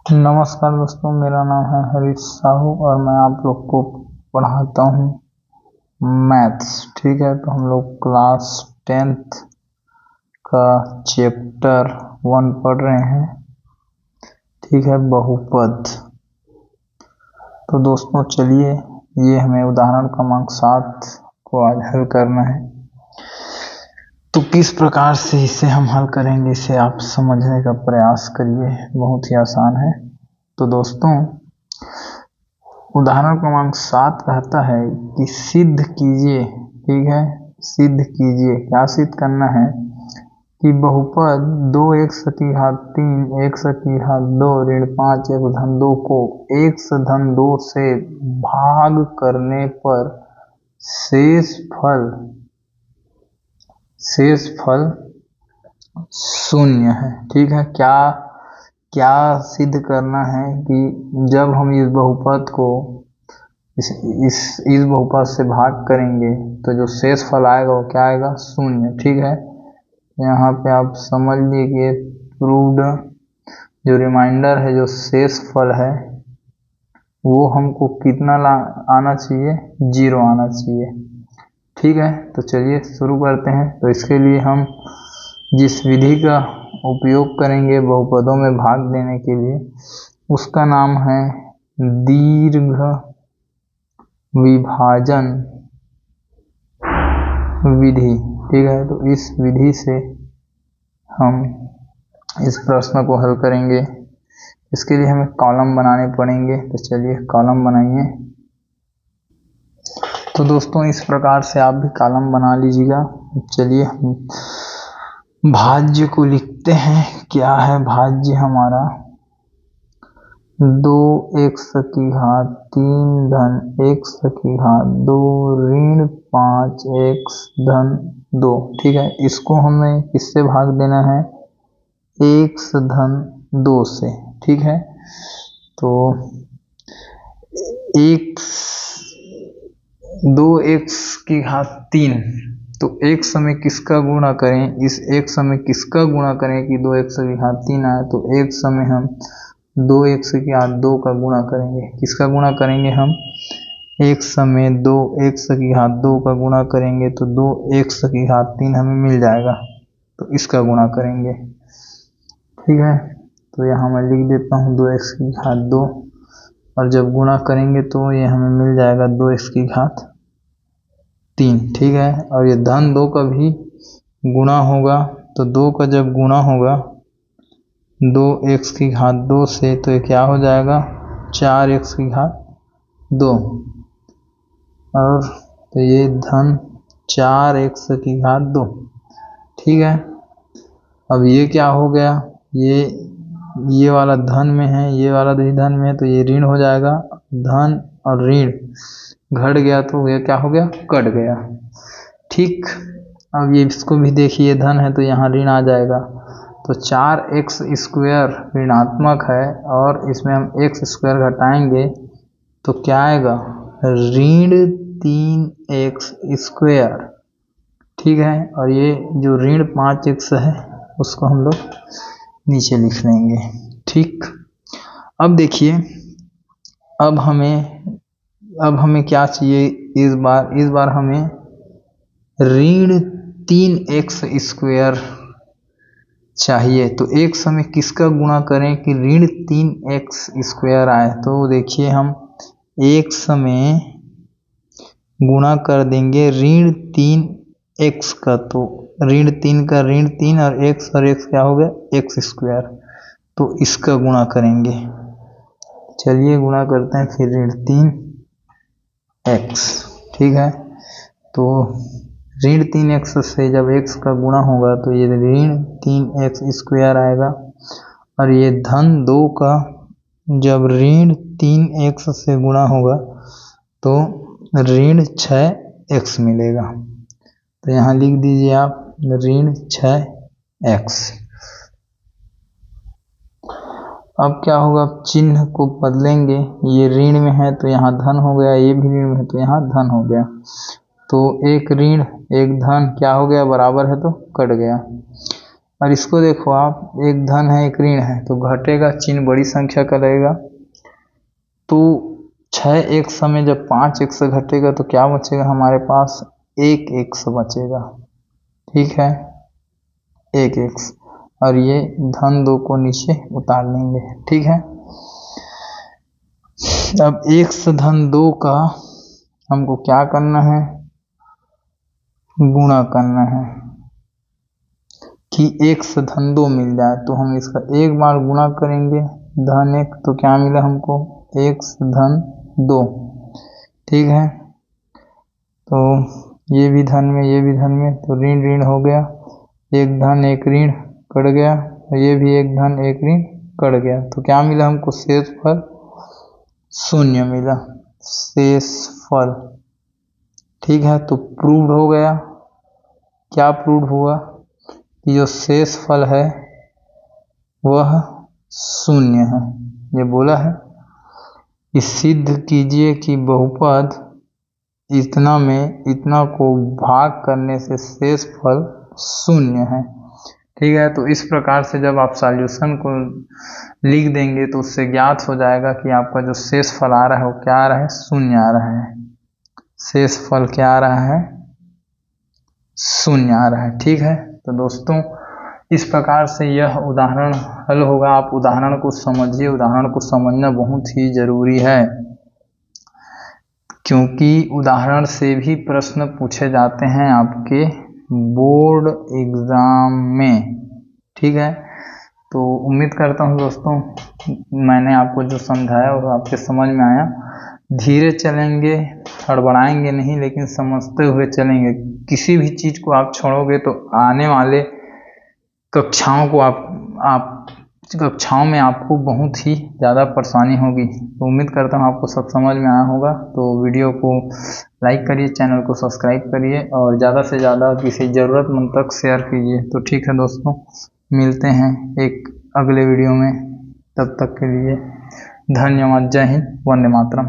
नमस्कार दोस्तों, मेरा नाम है हरीश साहू और मैं आप लोग को पढ़ाता हूँ मैथ्स। ठीक है, तो हम लोग क्लास 10th का चैप्टर 1 पढ़ रहे हैं। ठीक है, बहुपद। तो दोस्तों चलिए, ये हमें उदाहरण क्रमांक 7 को आज हल करना है। तो किस प्रकार से इसे हम हल करेंगे, इसे आप समझने का प्रयास करिए, बहुत ही आसान है। तो दोस्तों, उदाहरण क्रमांक 7 कहता है कि सिद्ध कीजिए। ठीक है, सिद्ध कीजिए। क्या सिद्ध करना है कि बहुपद 2x3 x2 ऋण 5 को x-2 से भाग करने पर शेष फल शून्य है। ठीक है, क्या सिद्ध करना है कि जब हम इस बहुपद को इस बहुपद से भाग करेंगे तो जो शेष फल आएगा वो क्या आएगा? शून्य। ठीक है, यहाँ पे आप समझ लीजिए प्रूव्ड। जो रिमाइंडर है, जो शेष फल है, वो हमको कितना आना चाहिए? 0 आना चाहिए। ठीक है, तो चलिए शुरू करते हैं। तो इसके लिए हम जिस विधि का उपयोग करेंगे बहुपदों में भाग देने के लिए, उसका नाम है दीर्घ विभाजन विधि। ठीक है, तो इस विधि से हम इस प्रश्न को हल करेंगे। इसके लिए हमें कॉलम बनाने पड़ेंगे। तो चलिए कॉलम बनाइए। तो दोस्तों, इस प्रकार से आप भी कॉलम बना लीजिएगा। चलिए हम भाज्य को लिखते हैं। क्या है भाज्य हमारा? 2x3 धन x2 ऋण 5x 2। ठीक है, इसको हमें किससे भाग देना है? x-2 से। ठीक है, तो 2x3। तो x में किसका गुणा करें? इस x में किसका गुणा करें कि 2x3 आए? तो x में हम 2x2 का गुणा करेंगे। किसका गुणा करेंगे हम? x में 2x2 का गुणा करेंगे तो 2x3 हमें मिल जाएगा। तो इसका गुणा करेंगे। ठीक है, तो यहाँ मैं लिख देता हूँ 2x2 और जब गुणा करेंगे तो ये हमें मिल जाएगा 2x3। ठीक है, और ये धन 2 का भी गुणा होगा। तो 2 का जब गुणा होगा 2x2 से, तो ये क्या हो जाएगा? 4x2 और तो ये धन 4x2। ठीक है, अब ये क्या हो गया? ये वाला धन में है, ये वाला भी धन में है, तो ये ऋण हो जाएगा। धन और ऋण घट गया तो ये क्या हो गया? कट गया। ठीक, अब ये इसको भी देखिए, धन है तो यहाँ ऋण आ जाएगा। तो 4x2 ऋणात्मक है और इसमें हम x2 घटाएंगे तो क्या आएगा? ऋण 3x2। ठीक है, और ये जो ऋण 5x है उसको हम लोग नीचे लिख लेंगे। ठीक, अब देखिए, अब हमें क्या चाहिए? इस बार हमें ऋण 3x2 चाहिए। तो x में किसका गुणा करें कि ऋण 3x2 आए? तो देखिए, हम x में गुणा कर देंगे ऋण 3x का। तो ऋण 3 का ऋण 3 और x क्या हो गया? x2। तो इसका गुणा करेंगे। चलिए गुणा करते हैं फिर ऋण 3x। ठीक है, तो ऋण 3x से जब x का गुणा होगा तो ये ऋण 3x2 आएगा और ये धन 2 का जब ऋण 3x से गुणा होगा तो ऋण 6x मिलेगा। तो यहाँ लिख दीजिए आप ऋण 6x। अब क्या होगा? चिन्ह को बदलेंगे। ये ऋण में है तो यहाँ धन हो गया, ये भी ऋण में है तो यहाँ धन हो गया। तो एक ऋण एक धन क्या हो गया? बराबर है तो कट गया। और इसको देखो आप, एक धन है एक ऋण है, तो घटेगा, चिन्ह बड़ी संख्या का रहेगा। तो 6x में जब 5x घटेगा तो क्या बचेगा हमारे पास, 1x बचेगा। ठीक है, 1x, और ये धन 2 को नीचे उतार लेंगे। ठीक है, अब x धन 2 का हमको क्या करना है, गुणा करना है कि x धन 2 मिल जाए। तो हम इसका एक बार गुणा करेंगे, धन 1, तो क्या मिला हमको, x धन 2। ठीक है, तो ये भी धन में ये भी धन में, तो ऋण ऋण हो गया, एक धन एक ऋण कट गया, और ये भी एक धन एक ऋण कट गया। तो क्या मिला हमको, शेषफल 0 मिला, शेषफल। ठीक है, तो प्रूव्ड हो गया। क्या प्रूव्ड हुआ कि जो शेषफल है वह 0 है। ये बोला है कि सिद्ध कीजिए कि बहुपद इतना में इतना को भाग करने से शेषफल 0 है। ठीक है, तो इस प्रकार से जब आप सॉल्यूशन को लिख देंगे तो उससे ज्ञात हो जाएगा कि आपका जो शेषफल आ रहा है वो क्या आ रहा है, 0 आ रहा है। शेषफल क्या आ रहा है, 0 आ रहा है। ठीक है, तो दोस्तों इस प्रकार से यह उदाहरण हल होगा। आप उदाहरण को समझिए, उदाहरण को समझना बहुत ही जरूरी है, क्योंकि उदाहरण से भी प्रश्न पूछे जाते हैं आपके बोर्ड एग्जाम में। ठीक है, तो उम्मीद करता हूँ दोस्तों मैंने आपको जो समझाया वो आपके समझ में आया। धीरे चलेंगे, हड़बड़ाएंगे नहीं, लेकिन समझते हुए चलेंगे। किसी भी चीज़ को आप छोड़ोगे तो आने वाले कक्षाओं को आप कक्षाओं में आपको बहुत ही ज़्यादा परेशानी होगी। तो उम्मीद करता हूँ आपको सब समझ में आया होगा। तो वीडियो को लाइक करिए, चैनल को सब्सक्राइब करिए और ज़्यादा से ज़्यादा किसी ज़रूरतमंद तक शेयर कीजिए। तो ठीक है दोस्तों, मिलते हैं एक अगले वीडियो में, तब तक के लिए धन्यवाद। जय हिंद, वंदे मातरम।